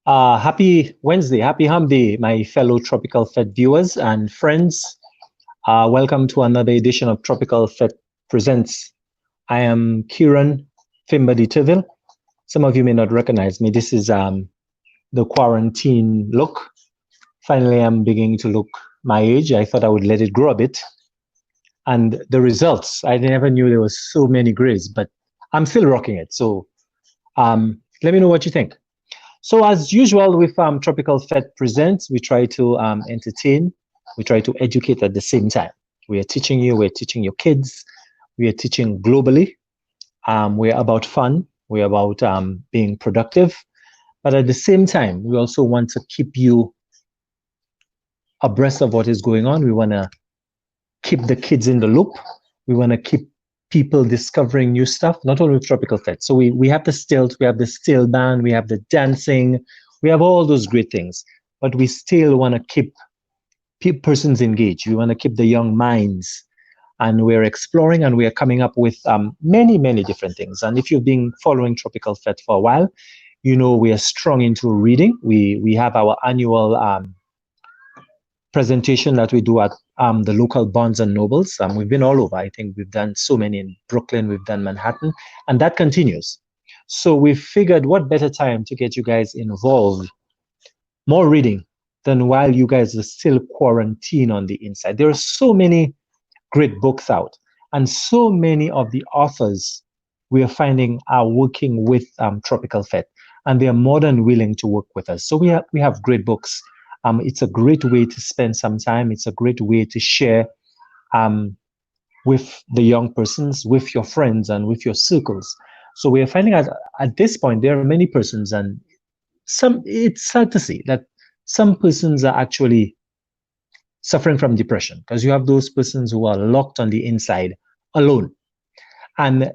Happy Wednesday, happy Hump Day, my fellow Tropical Fete viewers and friends. Welcome to another edition of Tropical Fete Presents. I am Keran, Fimber Deterville. Some of you may not recognize me. This is the quarantine look. Finally, I'm beginning to look my age. I thought I would let it grow a bit. And the results, I never knew there were so many grays, but I'm still rocking it. So let me know what you think. So as usual with Tropical Fete Presents, we try to entertain, we try to educate at the same time. We are teaching you, we're teaching your kids, we are teaching globally. We're about fun, we're about being productive, but at the same time, we also want to keep you abreast of what is going on. We want to keep the kids in the loop. We want to keep people discovering new stuff, not only with Tropical Fete. So we have the stilt, we have the still band, we have the dancing, we have all those great things, but we still want to keep persons engaged. We want to keep the young minds, and we're exploring and we are coming up with many different things. And if you've been following Tropical Fete for a while, you know we are strong into reading. We have our annual presentation that we do at the local Barnes and Nobles. We've been all over. I think we've done so many in Brooklyn, we've done Manhattan, and that continues. So we figured what better time to get you guys involved, more reading than while you guys are still quarantined on the inside. There are so many great books out, and so many of the authors we are finding are working with Tropical Fete, and they are more than willing to work with us. So we have great books. It's a great way to spend some time. It's a great way to share with the young persons, with your friends, and with your circles. So we are finding out at this point there are many persons, and it's sad to see that some persons are actually suffering from depression, because you have those persons who are locked on the inside alone, and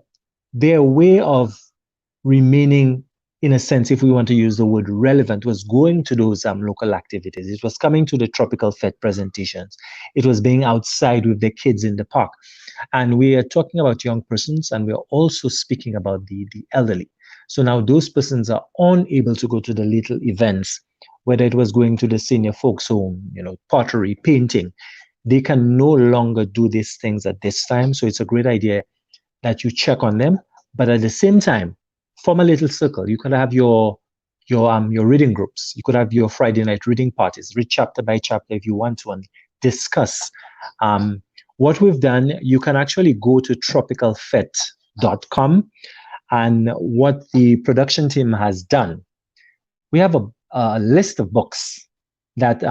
their way of remaining, in a sense, if we want to use the word relevant, was going to those local activities. It was coming to the Tropical Fete presentations. It was being outside with the kids in the park. And we are talking about young persons, and we are also speaking about the elderly. So now those persons are unable to go to the little events, whether it was going to the senior folks home, pottery, painting. They can no longer do these things at this time. So it's a great idea that you check on them, but at the same time, form a little circle. You could have your reading groups. You could have your Friday night reading parties. Read chapter by chapter if you want to, and discuss. What we've done, you can actually go to tropicalfete.com, and what the production team has done, we have a list of books that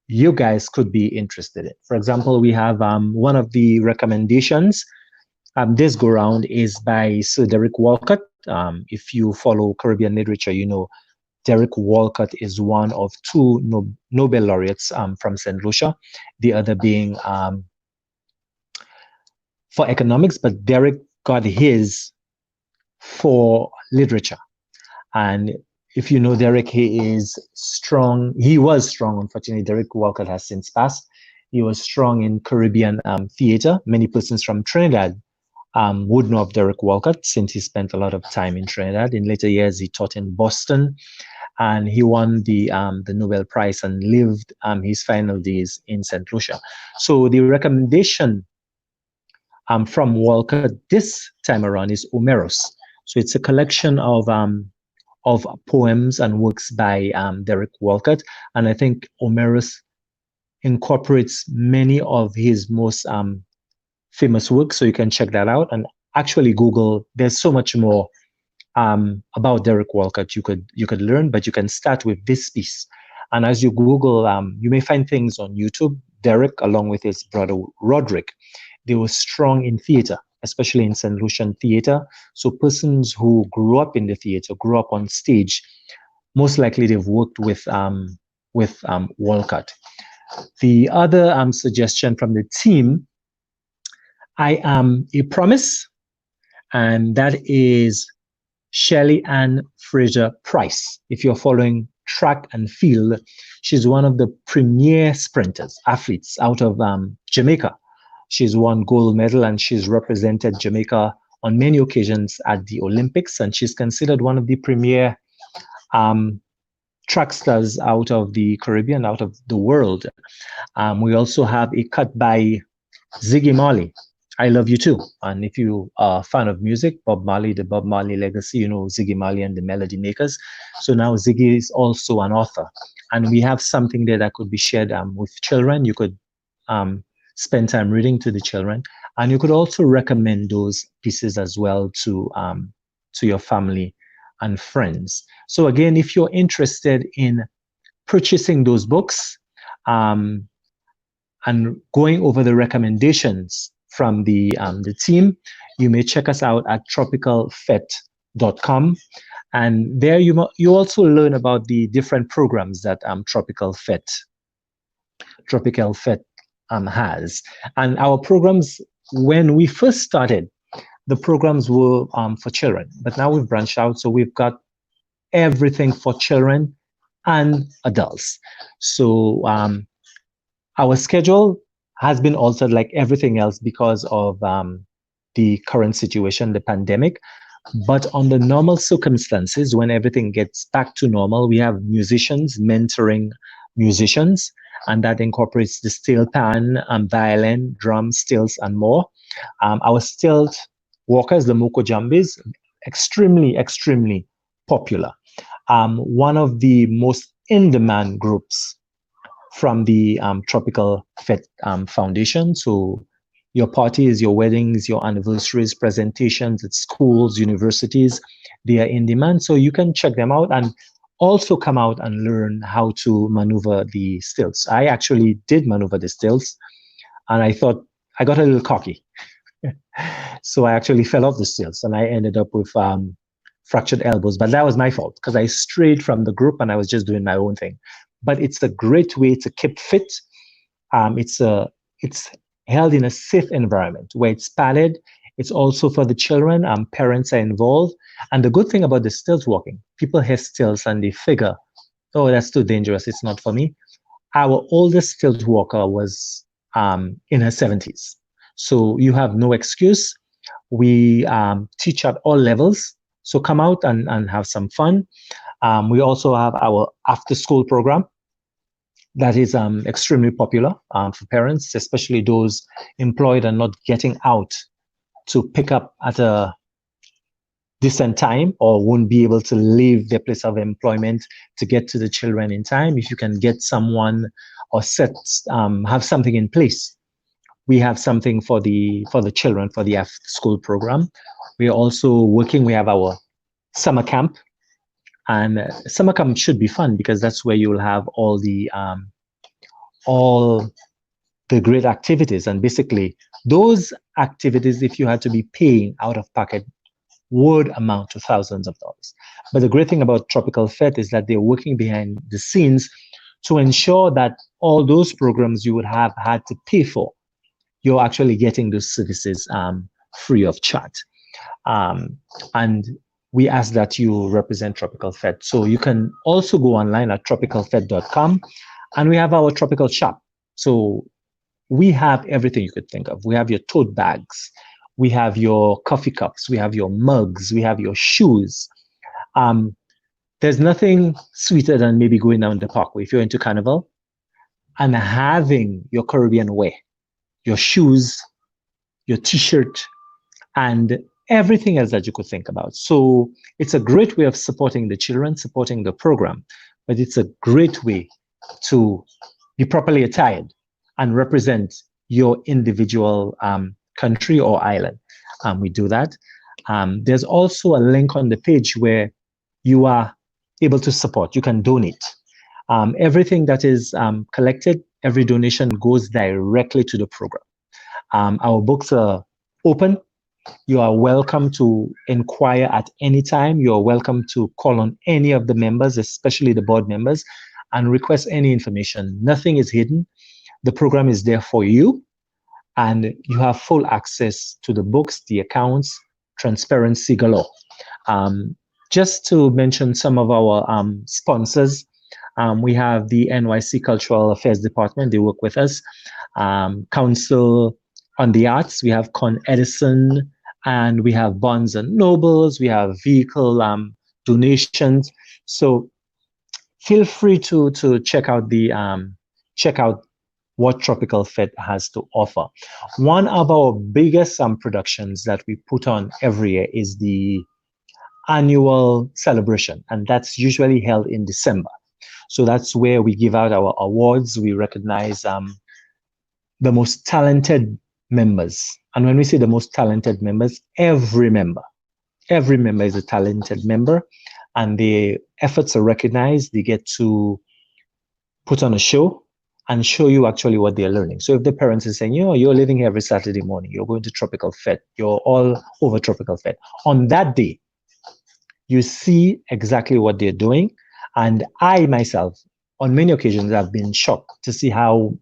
you guys could be interested in. For example, we have one of the recommendations this go round is by Sir Derek Walcott. If you follow Caribbean literature, you know Derek Walcott is one of two Nobel laureates from St. Lucia, the other being for economics, but Derek got his for literature. And if you know Derek, he is strong. He was strong. Unfortunately, Derek Walcott has since passed. He was strong in Caribbean theater. Many persons from Trinidad would know of Derek Walcott, since he spent a lot of time in Trinidad. In later years, he taught in Boston, and he won the Nobel Prize and lived his final days in St. Lucia. So the recommendation from Walcott this time around is Omeros. So it's a collection of poems and works by Derek Walcott, and I think Omeros incorporates many of his most famous works, so you can check that out. And actually Google, there's so much more about Derek Walcott you could learn, but you can start with this piece. And as you Google, you may find things on YouTube. Derek, along with his brother Roderick, they were strong in theater, especially in St. Lucian theater. So persons who grew up in the theater, grew up on stage, most likely they've worked with Walcott. The other suggestion from the team, I Am a Promise, and that is Shelley Ann Fraser Price. If you're following track and field, she's one of the premier sprinters, athletes out of Jamaica. She's won gold medal, and she's represented Jamaica on many occasions at the Olympics, and she's considered one of the premier track stars out of the Caribbean, out of the world. We also have a cut by Ziggy Marley, I Love You Too. And if you are a fan of music, Bob Marley, the Bob Marley legacy, you know Ziggy Marley and the Melody Makers. So now Ziggy is also an author. And we have something there that could be shared with children. You could spend time reading to the children. And you could also recommend those pieces as well to your family and friends. So again, if you're interested in purchasing those books, and going over the recommendations from the team, you may check us out at tropicalfete.com. And there you also learn about the different programs that Tropicalfete has. And our programs, when we first started, the programs were for children, but now we've branched out. So we've got everything for children and adults. So our schedule has been altered like everything else because of the current situation, the pandemic. But on the normal circumstances, when everything gets back to normal, we have musicians mentoring musicians, and that incorporates the steel pan, violin, drums, stills, and more. Our stilt walkers, the Moko Jambis, extremely popular. One of the most in-demand groups from the Tropicalfete Foundation. So your parties, your weddings, your anniversaries, presentations at schools, universities, they are in demand. So you can check them out and also come out and learn how to maneuver the stilts. I actually did maneuver the stilts, and I thought I got a little cocky. So I actually fell off the stilts and I ended up with fractured elbows, but that was my fault because I strayed from the group and I was just doing my own thing. But it's a great way to keep fit. It's held in a safe environment where it's padded. It's also for the children. Parents are involved. And the good thing about the stilts walking, people hear stilts and they figure, oh, that's too dangerous. It's not for me. Our oldest stilt walker was in her 70s. So you have no excuse. We teach at all levels. So come out and have some fun. We also have our after-school program that is extremely popular for parents, especially those employed and not getting out to pick up at a decent time or won't be able to leave their place of employment to get to the children in time. If you can get someone or have something in place, we have something for the children for the after-school program. We are also working. We have our summer camp. And summer camp should be fun because that's where you'll have all the great activities. And basically, those activities, if you had to be paying out of pocket, would amount to thousands of dollars. But the great thing about Tropicalfete is that they're working behind the scenes to ensure that all those programs you would have had to pay for, you're actually getting those services free of charge. And we ask that you represent Tropicalfete. So you can also go online at tropicalfete.com, and we have our tropical shop. So we have everything you could think of. We have your tote bags, we have your coffee cups, we have your mugs, we have your shoes. There's nothing sweeter than maybe going down the parkway if you're into carnival and having your Caribbean wear, your shoes, your t-shirt, and everything else that you could think about. So it's a great way of supporting the children, supporting the program, but it's a great way to be properly attired and represent your individual country or island. We do that. There's also a link on the page where you are able to support. You can donate. Everything that is collected, every donation goes directly to the program. Our books are open. You are welcome to inquire at any time. You are welcome to call on any of the members, especially the board members, and request any information. Nothing is hidden. The program is there for you, and you have full access to the books, the accounts, transparency galore. Just to mention some of our sponsors, we have the NYC Cultural Affairs Department. They work with us. Council on the Arts, we have Con Edison, and we have Barnes and Nobles, we have vehicle donations. So feel free to check out what Tropicalfete has to offer. One of our biggest productions that we put on every year is the annual celebration, and that's usually held in December. So that's where we give out our awards. We recognize the most talented members. And when we say the most talented members, every member is a talented member, and their efforts are recognized. They get to put on a show and show you actually what they're learning. So if the parents are saying, you're living here every Saturday morning, you're going to Tropicalfete, you're all over Tropicalfete, on that day, you see exactly what they're doing. And I myself, on many occasions, have been shocked to see how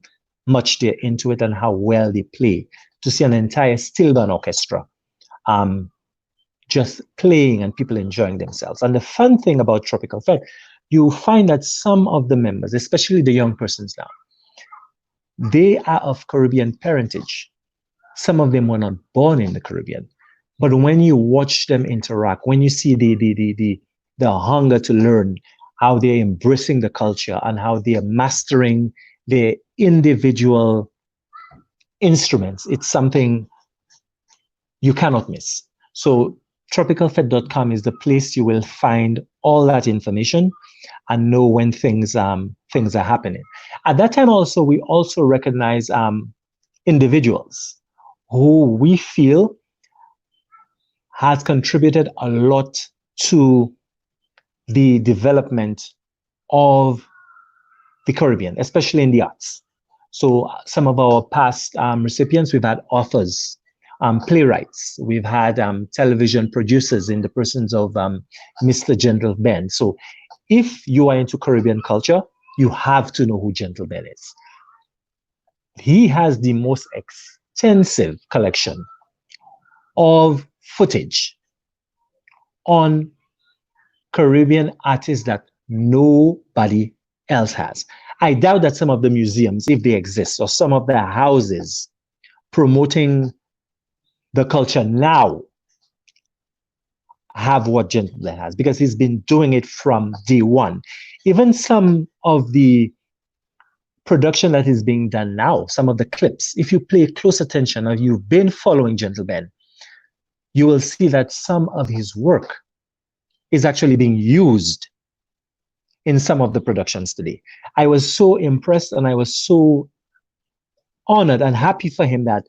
much they're into it and how well they play. To see an entire steel band orchestra just playing and people enjoying themselves. And the fun thing about Tropicalfete, you find that some of the members, especially the young persons now, they are of Caribbean parentage. Some of them were not born in the Caribbean. But when you watch them interact, when you see the hunger to learn, how they're embracing the culture and how they are mastering their individual instruments, it's something you cannot miss. So tropicalfete.com is the place you will find all that information and know when things are happening. At that time also, we also recognize individuals who we feel has contributed a lot to the development of the Caribbean, especially in the arts. So some of our past recipients, we've had authors, playwrights, we've had television producers in the persons of Mr. Gentle Ben. So if you are into Caribbean culture, you have to know who Gentle Ben is. He has the most extensive collection of footage on Caribbean artists that nobody else has. I doubt that some of the museums, if they exist, or some of the houses promoting the culture now have what Gentleman has, because he's been doing it from day one. Even some of the production that is being done now, some of the clips, if you pay close attention or you've been following Gentleman, you will see that some of his work is actually being used in some of the productions today. I was so impressed and I was so honored and happy for him that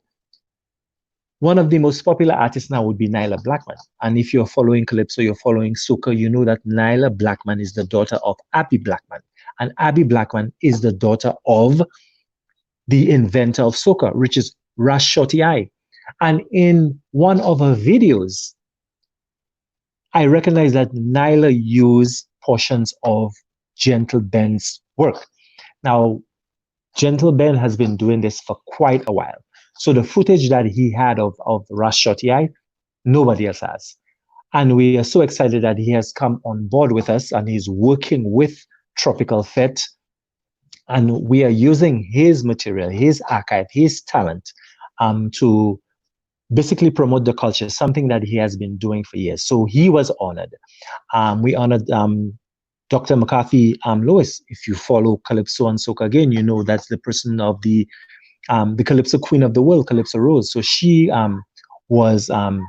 one of the most popular artists now would be Nyla Blackman. And if you're following Calypso, you're following Sukul, you know that Nyla Blackman is the daughter of Abby Blackman. And Abby Blackman is the daughter of the inventor of soca, which is Ras Shorty Eye. And in one of her videos, I recognize that Nyla used portions of Gentle Ben's work. Now, Gentle Ben has been doing this for quite a while. So the footage that he had of Ras Shorty Eye, nobody else has. And we are so excited that he has come on board with us and he's working with Tropicalfete. And we are using his material, his archive, his talent to basically promote the culture, something that he has been doing for years. So he was honored. We honored Dr. McCarthy Lewis. If you follow Calypso and Soca again, you know that's the person of the Calypso Queen of the World, Calypso Rose. So she was an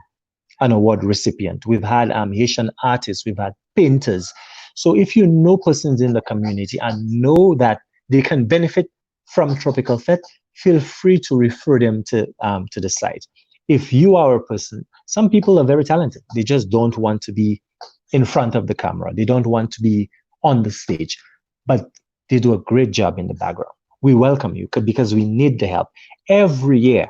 award recipient. We've had Haitian artists, we've had painters. So if you know persons in the community and know that they can benefit from Tropicalfete, feel free to refer them to the site. If you are a person, some people are very talented. They just don't want to be in front of the camera. They don't want to be on the stage, but they do a great job in the background. We welcome you because we need the help. Every year,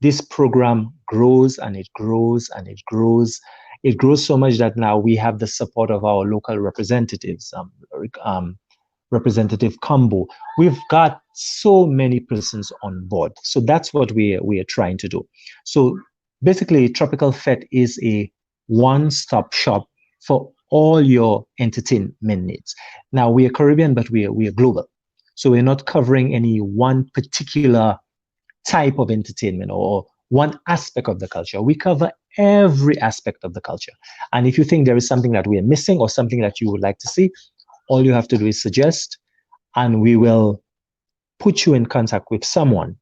this program grows and it grows and it grows. It grows so much that now we have the support of our local representatives, Representative Combo. We've got so many persons on board. So that's what we are trying to do. So basically, Tropicalfete is a one-stop shop for all your entertainment needs. Now, we are Caribbean, but we are global. So we're not covering any one particular type of entertainment or one aspect of the culture. We cover every aspect of the culture. And if you think there is something that we are missing or something that you would like to see, All you have to do is suggest, and we will put you in contact with someone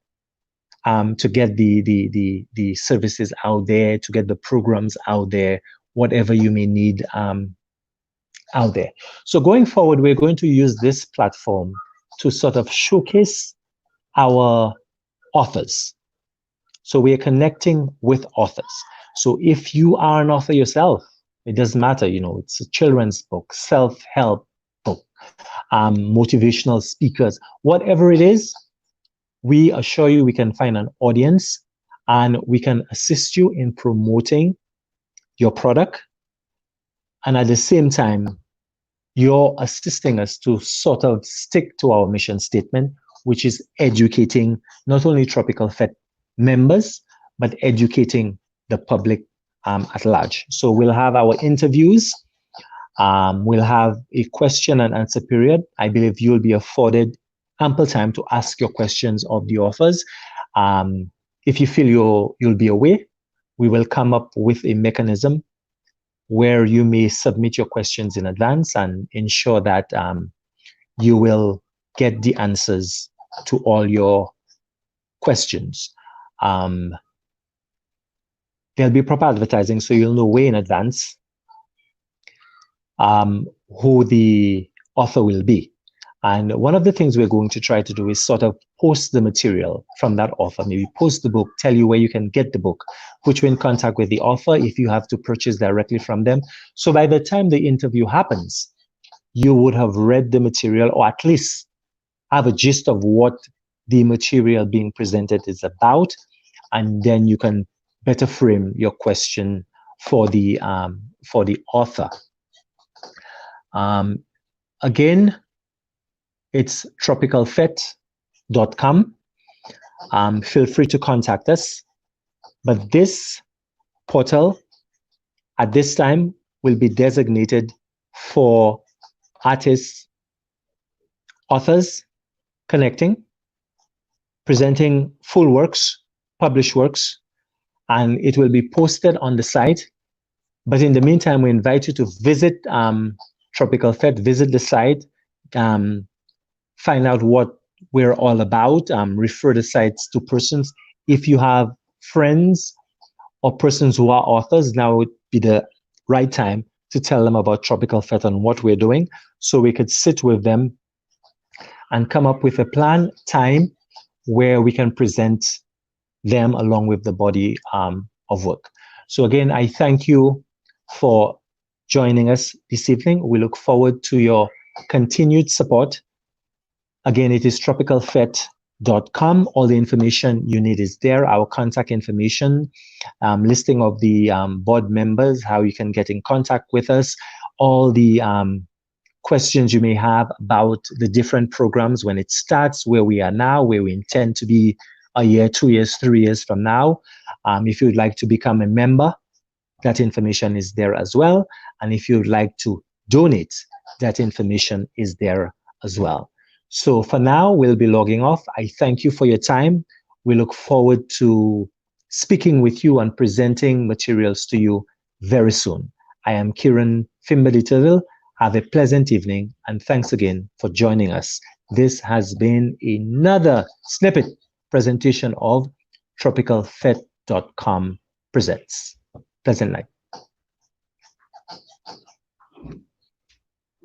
to get the services out there, to get the programs out there, whatever you may need out there. So going forward, we're going to use this platform to sort of showcase our authors. So we are connecting with authors. So if you are an author yourself, it doesn't matter, it's a children's book, self-help book, motivational speakers, whatever it is, we assure you we can find an audience and we can assist you in promoting your product. And at the same time, you're assisting us to sort of stick to our mission statement, which is educating not only Tropicalfete members, but educating the public at large. So we'll have our interviews. We'll have a question and answer period. I believe you'll be afforded ample time to ask your questions of the authors. If you feel you'll be away, we will come up with a mechanism where you may submit your questions in advance and ensure that you will get the answers to all your questions. There'll be proper advertising, so you'll know way in advance who the author will be. And one of the things we're going to try to do is sort of post the material from that author, maybe post the book, tell you where you can get the book, put you in contact with the author if you have to purchase directly from them. So by the time the interview happens, you would have read the material, or at least have a gist of what the material being presented is about, and then you can better frame your question for the author. Again, it's tropicalfete.com. Feel free to contact us. But this portal at this time will be designated for artists, authors connecting, presenting full works, published works, and it will be posted on the site. But in the meantime, we invite you to visit Tropicalfete, visit the site, find out what we're all about, refer the sites to persons. If you have friends or persons who are authors, now would be the right time to tell them about Tropicalfete and what we're doing, so we could sit with them and come up with a plan, time, where we can present them along with the body of work. So again, I thank you for joining us this evening. We look forward to your continued support. Again, it is tropicalfete.com. All the information you need is there. Our contact information, listing of the board members, how you can get in contact with us, all the questions you may have about the different programs, when it starts, where we are now, where we intend to be a year, 2 years, 3 years from now. If you'd like to become a member, that information is there as well. And if you'd like to donate, that information is there as well. So for now, we'll be logging off. I thank you for your time. We look forward to speaking with you and presenting materials to you very soon. I am Keran Fimber Deterville. Have a pleasant evening, and thanks again for joining us. This has been another snippet presentation of Tropicalfete.com presents. Pleasant night.